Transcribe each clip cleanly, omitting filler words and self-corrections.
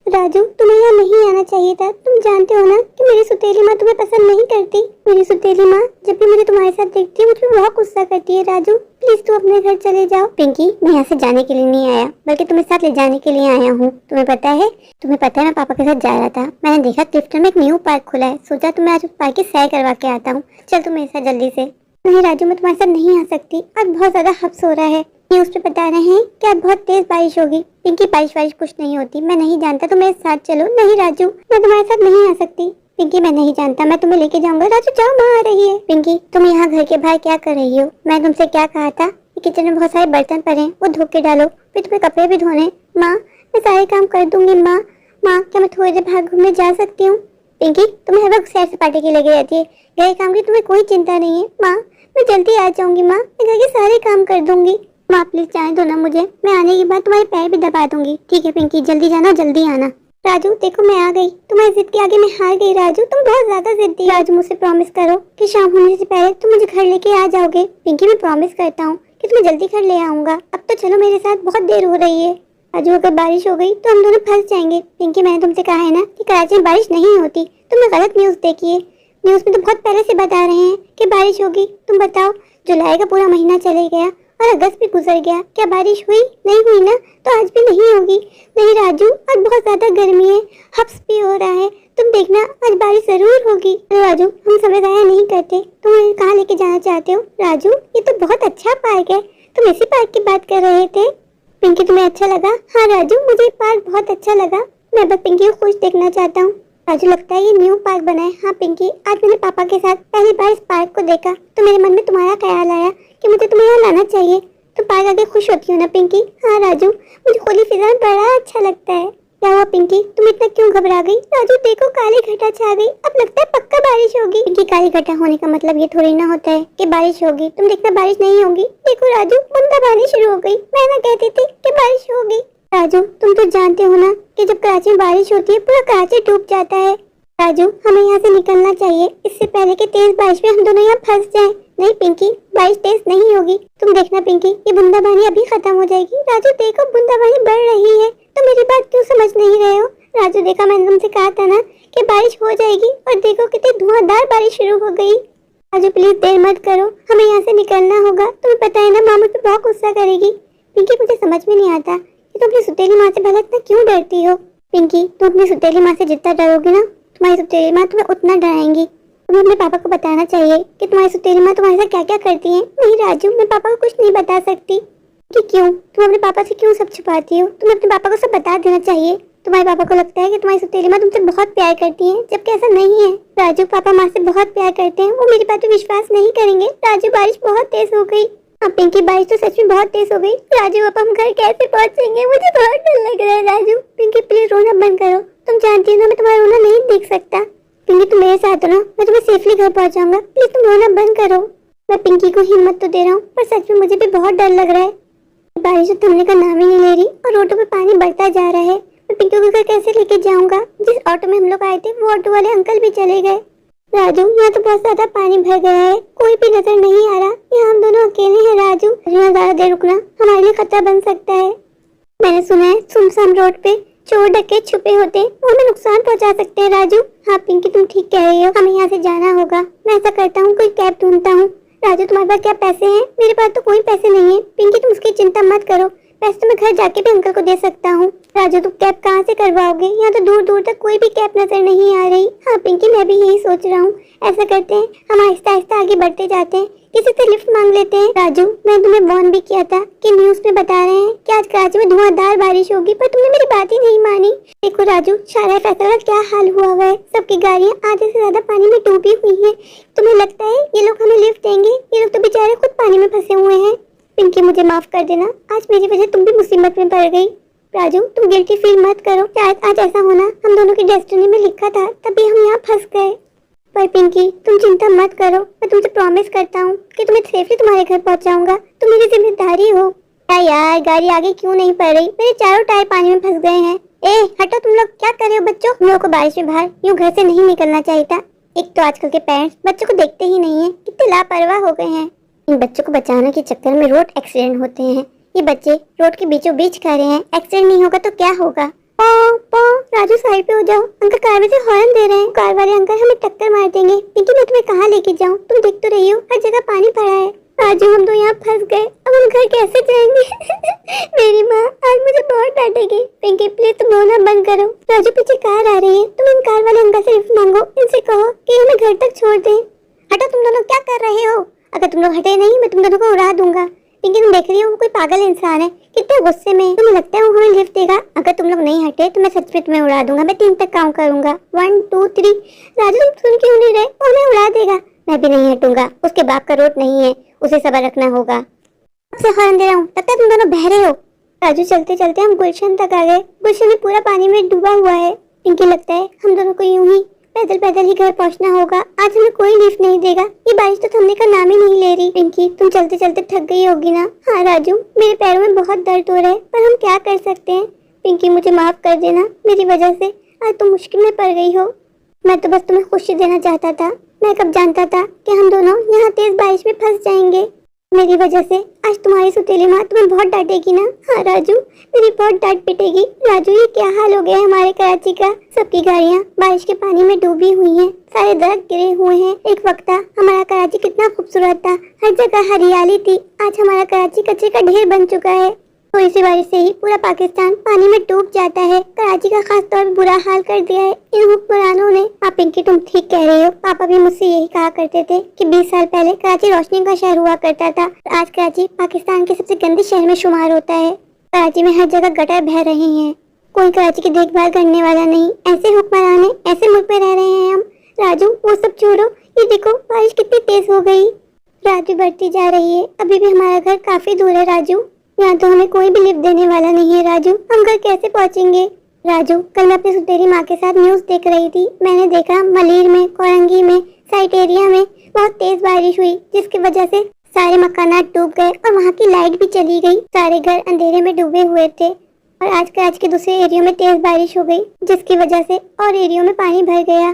राजू, तुम्हें यहाँ नहीं आना चाहिए था। तुम जानते हो ना कि मेरी सुतेली माँ तुम्हें पसंद नहीं करती। मेरी सुतेली माँ जब भी मुझे तुम्हारे साथ देखती है मुझे बहुत गुस्सा करती है। राजू प्लीज तू अपने घर चले जाओ। पिंकी, मैं यहाँ से जाने के लिए नहीं आया, बल्कि तुम्हें साथ ले जाने के लिए आया हूँ। तुम्हें पता है मैं पापा के साथ जा रहा था। मैंने देखा क्लिफ्टन में एक न्यू पार्क खुला है, सोचा तुम्हें आज उस पार्क की सैर करवा के आता हूँ। चल तुम मेरे साथ जल्दी से। नहीं राजू, मैं तुम्हारे साथ नहीं आ सकती, आज बहुत ज्यादा हब्स हो रहा है। न्यूज़ पे बता रहे हैं कि आज बहुत तेज बारिश होगी। पिंकी, बारिश कुछ नहीं होती, मैं नहीं जानता, तुम मेरे साथ चलो। नहीं राजू, मैं तुम्हारे साथ नहीं आ सकती। पिंकी, मैं नहीं जानता, मैं तुम्हें लेके जाऊंगा। राजू जाओ, माँ आ रही है। पिंकी, तुम यहाँ घर के बाहर क्या कर रही हो? मैं तुमसे क्या कहा था? किचन में बहुत सारे बर्तन पड़े हैं, वो धो के डालो, फिर तुम्हें कपड़े भी धोने। माँ, मैं सारे काम कर दूंगी। माँ, क्या मैं थोड़ी देर बाहर घूमने जा सकती हूँ? पिंकी, तुम्हें हर वक्त सैर सपाटे की लगी रहती है, घर काम की तुम्हें कोई चिंता नहीं है। माँ, मैं जल्दी आ जाऊंगी। माँ, मैं घर के सारे काम कर दूंगी। माँ प्लीज जाने दो ना मुझे, मैं आने के बाद तुम्हारे पैर भी दबा दूंगी। ठीक है पिंकी, जल्दी जाना, जल्दी आना। राजू देखो, मैं आ गई। तुम्हारी जिद के आगे मैं हार गई। राजू तुम बहुत ज्यादा जिद्दी। राजू मुझसे प्रॉमिस करो कि शाम होने से पहले तुम मुझे घर लेके आ जाओगे। पिंकी, मैं प्रॉमिस करता हूँ कि तुम्हें जल्दी घर ले आऊंगा। अब तो चलो मेरे साथ, बहुत देर हो रही है। राजू अगर बारिश हो गई तो हम दोनों फंस जाएंगे। पिंकी, मैंने तुमसे कहा है ना कि कराची में बारिश नहीं होती। तुमने गलत न्यूज देखी है। न्यूज में तो बहुत पहले से बता रहे हैं कि बारिश होगी। तुम बताओ, जुलाई का पूरा महीना चले गया और अगस्त भी गुजर गया, क्या बारिश हुई? नहीं हुई ना, तो आज भी नहीं होगी। नहीं राजू, आज बहुत ज्यादा गर्मी है, हब्स भी हो रहा है। तुम देखना, आज बारिश जरूर होगी। राजू, हम समय जाया नहीं करते। तुम कहाँ लेके जाना चाहते हो? राजू, ये तो बहुत अच्छा पार्क है। तुम इसी पार्क की बात कर रहे थे। पिंकी, तुम्हें अच्छा लगा? हाँ राजू, मुझे पार्क बहुत अच्छा लगा। मैं बस पिंकी को खुश देखना चाहता हूँ। राजू, लगता है ये न्यू पार्क बना है। हाँ पिंकी, आज मैंने पापा के साथ पहली बार इस पार्क को देखा तो मेरे मन में तुम्हारा ख्याल आया कि मुझे तुम्हें यहाँ लाना चाहिए। तो पार्क आके खुश होती हो ना पिंकी? हाँ राजू, मुझे खुली फिजा में बड़ा अच्छा लगता है। क्या हुआ पिंकी, तुम इतना क्यों घबरा गई? राजू देखो, काली घटा छा गई, अब लगता है पक्का बारिश होगी। पिंकी, काली घटा होने का मतलब ये थोड़ी ना होता है कि बारिश होगी। तुम देखना बारिश नहीं होगी। देखो राजू, बूंदाबांदी शुरू हो गई। मैं ना कहती थी कि बारिश होगी। राजू, तुम तो जानते हो ना कि जब कराची में बारिश होती है पूरा कराची डूब जाता है। राजू, हमें यहाँ से निकलना चाहिए इससे पहले कि तेज बारिश में हम दोनों यहाँ फंस जाएं। नहीं पिंकी, बारिश तेज नहीं होगी। तुम देखना पिंकी, ये बूंदाबांदी अभी खत्म हो जाएगी। राजू देखो, बूंदाबांदी बढ़ रही है। तो मेरी बात क्यों समझ नहीं रहे हो? राजू देखा, मैंने तुमसे कहा था ना कि बारिश हो जाएगी, और देखो कितनी धुआंधार बारिश शुरू हो गई। राजू प्लीज देर मत करो, हमें यहाँ से निकलना होगा। तुम्हें पता है ना, माँ मुझ पे बहुत गुस्सा करेगी। पिंकी, मुझे समझ में नहीं आता कि तुम अपनी सुतेली माँ से भला इतना क्यों डरती हो? पिंकी, तुम अपनी सुतेली माँ से जितना डरोगी ना, तुम्हारी सुतेली माँ तुम्हें उतना डराएंगी। तुम्हें अपने पापा को बताना चाहिए कि तुम्हारी सुतेली माँ तुम्हारे साथ क्या क्या करती है। नहीं राजू, मैं पापा को कुछ नहीं बता सकती। कि क्यों? तुम अपने पापा से क्यों सब छुपाती हो? तुम्हें अपने पापा को सब बता देना चाहिए। तुम्हारे पापा को लगता है कि तुम्हारी सुतेली माँ तुमसे बहुत प्यार करती है, जबकि ऐसा नहीं है। राजू, पापा माँ से बहुत प्यार करते हैं, वो मेरी बात पे विश्वास नहीं करेंगे। राजू, बारिश बहुत तेज हो गई। हाँ पिंकी, बारिश तो सच में बहुत तेज हो गई। राजू, अब हम घर कैसे पहुँचेंगे? मुझे बहुत डर लग रहा है। राजू, पिंकी प्लीज रोना बंद करो। तुम जानती हो ना, मैं तुम्हारा रोना नहीं देख सकता। पिंकी, तुम मेरे साथ हो ना, मैं तुम्हें सेफली घर पहुंचाऊंगा। प्लीज तुम रोना बंद करो। मैं पिंकी को हिम्मत तो दे रहा हूँ, पर सच में मुझे भी बहुत डर लग रहा है। बारिश तो थमने का नाम ही नहीं ले रही और ऑटो पे पानी बढ़ता जा रहा है। मैं पिंकी को घर कैसे लेके जाऊंगा? जिस ऑटो में हम लोग आए थे वो ऑटो वाले अंकल भी चले गए। राजू, यहाँ तो बहुत ज्यादा पानी भर गया है, कोई भी नजर नहीं आ रहा। यहाँ हम दोनों अकेले हैं। राजू, यहाँ ज्यादा देर रुकना हमारे लिए खतरा बन सकता है। मैंने सुना है सुनसान रोड पे चोर डकैत छुपे होते हैं, वो हमें नुकसान पहुंचा सकते हैं। राजू, हाँ पिंकी, तुम ठीक कह रही हो, हमें यहाँ से जाना होगा। मैं ऐसा करता हूँ, कोई कैब ढूंढता हूँ। राजू, तुम्हारे पास क्या पैसे हैं? मेरे पास तो कोई पैसे नहीं है। पिंकी, तुम उसकी चिंता मत करो, पैसे तो मैं घर जाके भी अंकल को दे सकता हूँ। राजू, तुम कैब कहाँ से करवाओगे? यहाँ तो दूर दूर तक कोई भी कैब नजर नहीं आ रही। हाँ पिंकी, मैं भी यही सोच रहा हूँ। ऐसा करते हैं, हम आहिस्ता आहिस्ता आगे बढ़ते जाते हैं, किसी से लिफ्ट मांग लेते हैं। राजू, मैं तुम्हें वार्न भी किया था कि न्यूज में बता रहे हैं कि आज कराची में धुआंधार बारिश होगी, पर तुमने मेरी बात ही नहीं मानी। देखो राजू, शारा फैसला का क्या हाल हुआ हुआ है। सबकी गाड़ियाँ आधे से ज्यादा पानी में डूबी हुई हैं। तुम्हें लगता है ये लोग हमें लिफ्ट देंगे? ये लोग तो बेचारे खुद पानी में फंसे हुए हैं। पिंकी, मुझे माफ कर देना, आज मेरी वजह तुम भी मुसीबत में पड़ गई। राजू, तुम गिल्टी फील मत करो, शायद आज ऐसा होना हम दोनों की डेस्टिनी में लिखा था, तभी हम यहाँ फंस गए। पर पिंकी तुम चिंता मत करो, मैं तुमसे प्रॉमिस करता हूँ कि तुम्हें सेफली तुम्हारे घर पहुँचाऊंगा। तुम मेरी जिम्मेदारी हो। क्या यार, गाड़ी आगे क्यों नहीं पड़ रही? मेरे चारों टायर पानी में फंस गए हैं। ए हटो, तुम लोग क्या कर रहे हो बच्चों? तुम लोगों को बारिश में बाहर यूँ घर से नहीं निकलना चाहिए था। एक तो आजकल के पेरेंट्स बच्चों को देखते ही नहीं है, कितने लापरवाह हो गए हैं। इन बच्चों को बचाने के चक्कर में रोड एक्सीडेंट होते हैं। ये बच्चे रोड के बीचों बीच खड़े हैं, एक्सीडेंट नहीं होगा तो क्या होगा? पो पो, राजू साइड पे हो जाओ, अंकल कार में से हॉर्न दे रहे हैं। कार वाले अंकल हमें टक्कर मार देंगे। पिंकी मैं तुम्हें कहाँ लेके जाऊँ? तुम देख तो रही हो हर जगह पानी पड़ा है। राजू हम तो यहाँ फंस गए, अब हम घर कैसे जाएंगे? मेरी माँ आज मुझे बहुत डांटेगी। पिंकी प्लीज तुम रोना बंद करो। राजू पीछे कार आ रही है, तुम इन कार वाले अंकल से लिफ्ट मांगो, इनसे कहो कि हमें घर तक छोड़ दें। हटो, तुम दोनों क्या कर रहे हो? अगर तुम लोग हटे नहीं मैं तुम दोनों को उड़ा दूंगा। पिंकी तुम देख रही हो वो कोई पागल इंसान है, कितने गुस्से में। तुम्हें लगता है वो हमें लिफ्ट देगा? अगर तुम लोग नहीं हटे तो मैं सच में तुम्हें उड़ा दूंगा। मैं 3 तक काउंट करूंगा, 1 2 3। राजू तुम सुन क्यों नहीं रहे? वो हमें उड़ा देगा। मैं भी नहीं हटूंगा, उसके बाप का रोट नहीं है, उसे सबर रखना होगा। अब से हॉर्न दे रहा हूँ, तब तक तुम दोनों बहरे हो। राजू चलते चलते हम गुलशन तक आ गए। गुलशन में पूरा पानी में डूबा हुआ है। पिंकी लगता है हम दोनों को यूं ही पैदल पैदल ही घर पहुंचना होगा। आज हमें कोई लिफ्ट नहीं देगा। ये बारिश तो थमने का नाम ही नहीं ले रही। पिंकी तुम चलते चलते थक गई होगी ना? हाँ राजू, मेरे पैरों में बहुत दर्द हो रहा है, पर हम क्या कर सकते हैं। पिंकी मुझे माफ कर देना, मेरी वजह से आज तुम मुश्किल में पड़ गई हो। मैं तो बस तुम्हें खुशी देना चाहता था। मैं कब जानता था कि हम दोनों यहाँ तेज बारिश में फंस जाएंगे। मेरी वजह से आज तुम्हारी सुतीली माँ तुम्हें बहुत डांटेगी ना? हाँ राजू, मेरी बहुत डांट पिटेगी। राजू ये क्या हाल हो गया है हमारे कराची का? सबकी गाड़ियाँ बारिश के पानी में डूबी हुई हैं, सारे दरख्त गिरे हुए हैं। एक वक्त था हमारा कराची कितना खूबसूरत था, हर जगह हरियाली थी। आज हमारा कराची कचरे का ढेर बन चुका है। थोड़ी सी बारिश से ही पूरा पाकिस्तान पानी में डूब जाता है। कराची का खास तौर पर बुरा हाल कर दिया है इन हुक्मरानों ने। आप पिंकी तुम ठीक कह रहे हो। पापा भी मुझसे यही कहा करते थे कि 20 साल पहले कराची रोशनी का शहर हुआ करता था। आज कराची पाकिस्तान के सबसे गंदे शहर में शुमार होता है। कराची में हर जगह गटर बह रहे हैं, कोई कराची की देखभाल करने वाला नहीं। ऐसे हुक्मरान है, ऐसे मुल्क में रह रहे हैं हम। राजू वो सब छोड़ो, ये देखो बारिश कितनी तेज हो गई। रात भी बढ़ती जा रही है, अभी भी हमारा घर काफी दूर है राजू। यहाँ तो हमें कोई भी लिफ्ट देने वाला नहीं है राजू। हम घर कैसे पहुँचेंगे? राजू कल मैं अपनी सुतेली माँ के साथ न्यूज़ देख रही थी। मैंने देखा मलीर में, कोरंगी में, साइट एरिया में बहुत तेज बारिश हुई, जिसकी वजह से सारे मकानात डूब गए और वहाँ की लाइट भी चली गई। सारे घर अंधेरे में डूबे हुए थे। और आज कराची के दूसरे एरिया में तेज बारिश हो गई, जिसकी वजह से और एरिया में पानी भर गया।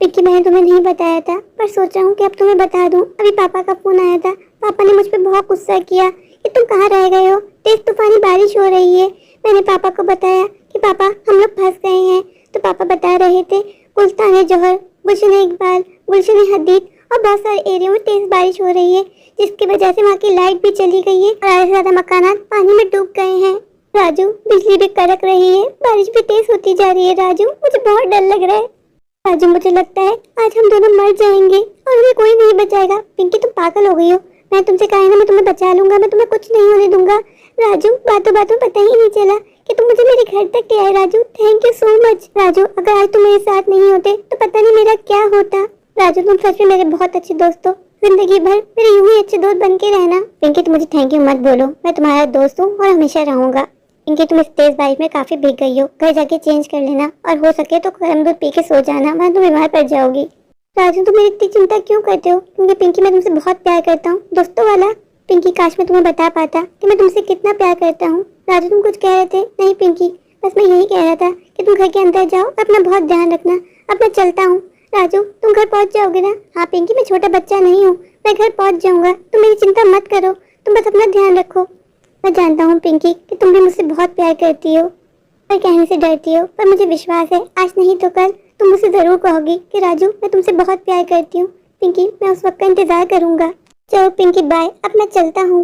पिंकी मैंने तुम्हें नहीं बताया था, पर सोचा हूँ कि अब तुम्हें बता दूँ। अभी पापा का फोन आया था, पापा ने मुझ पर बहुत गुस्सा किया कि तुम कहाँ रह गए हो, तेज तूफानी बारिश हो रही है। मैंने पापा को बताया कि पापा हम लोग फंस गए हैं, तो पापा बता रहे थे गुलस्तान जौहर, गुलशन इकबाल, गुलशन हदीद और बहुत सारे एरिया में तेज बारिश हो रही है, जिसकी वजह से वहाँ की लाइट भी चली गई है और आधे से ज्यादा मकानात पानी में डूब गए हैं। राजू बिजली भी कड़क रही है, बारिश भी तेज होती जा रही है। राजू मुझे बहुत डर लग रहा है। राजू मुझे लगता है आज हम दोनों मर जाएंगे और हमें कोई नहीं बचाएगा। पिंकी तुम पागल हो गई हो। मैं तुमसे कहा है ना, मैं तुम्हें बचा लूंगा, मैं तुम्हें कुछ नहीं होने दूंगा। राजू बातों बातों पता ही नहीं चला कि तुम मुझे मेरे घर तक ले आए। Raju thank you so much. Raju अगर आज तुम मेरे साथ नहीं होते तो पता नहीं मेरा क्या होता। राजू तुम सच में मेरे बहुत अच्छे दोस्त हो, जिंदगी भर मेरे यूं ही अच्छे दोस्त बन के रहना। पिंकी तुम मुझे थैंक यू मत बोलो, मैं तुम्हारा दोस्त हूँ और हमेशा रहूंगा। पिंकी तुम इस तेज बारिश में काफी भीग गई हो, घर जाके चेंज कर लेना और हो सके तो गर्म दूध पी के सो जाना, वरना तुम बीमार पड़ जाओगी। राजू तुम मेरी इतनी चिंता क्यों करते हो? क्योंकि पिंकी मैं तुमसे बहुत प्यार करता हूँ, दोस्तों वाला। पिंकी काश मैं तुम्हें बता पाता कि मैं तुमसे कितना प्यार करता हूँ। राजू तुम कुछ कह रहे थे? नहीं पिंकी, बस मैं यही कह रहा था कि तुम घर के अंदर जाओ, अपना बहुत ध्यान रखना। अब मैं चलता हूँ। राजू तुम घर पहुँच जाओगे ना? हाँ पिंकी, मैं छोटा बच्चा नहीं हूँ, मैं घर पहुँच जाऊँगा, तुम मेरी चिंता मत करो, तुम बस अपना ध्यान रखो। मैं जानता हूँ पिंकी कि तुम भी मुझसे बहुत प्यार करती हो और कहने से डरती हो, पर मुझे विश्वास है आज नहीं तो कल तुम मुझसे जरूर कहोगी कि राजू मैं तुमसे बहुत प्यार करती हूँ। पिंकी मैं उस वक्त का इंतजार करूंगा। चलो पिंकी बाय, अब मैं चलता हूँ।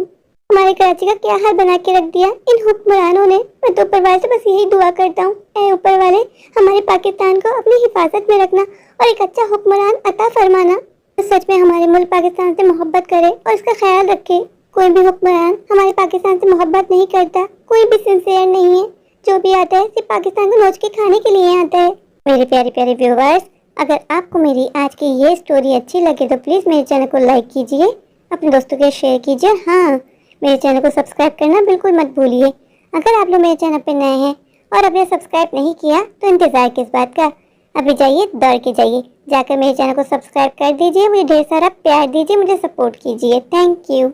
हमारे कराची का क्या हाल बना के रख दिया इन हुक्मरानों ने। मैं तो ऊपर वाले से बस यही दुआ करता हूँ, ऐ ऊपर वाले हमारे पाकिस्तान को अपनी हिफाजत में रखना और एक अच्छा हुक्मरान अता फरमाना तो सच में हमारे मुल्क पाकिस्तान से मोहब्बत करे और इसका ख्याल रखे। कोई भी हुक्मरान हमारे पाकिस्तान से मोहब्बत नहीं करता, कोई भी सिंसियर नहीं है। जो भी आता है सिर्फ पाकिस्तान को नोच के खाने के लिए आता है। मेरे प्यारे प्यारे व्यूवर्स, अगर आपको मेरी आज की ये स्टोरी अच्छी लगे तो प्लीज़ मेरे चैनल को लाइक कीजिए, अपने दोस्तों के शेयर कीजिए। हाँ, मेरे चैनल को सब्सक्राइब करना बिल्कुल मत भूलिए। अगर आप लोग मेरे चैनल पर नए हैं और आपने सब्सक्राइब नहीं किया तो इंतज़ार किस बात का, अभी जाइए दौड़ के जाइए। जाकर मेरे चैनल को सब्सक्राइब कर दीजिए, मुझे ढेर सारा प्यार दीजिए, मुझे सपोर्ट कीजिए। Thank you.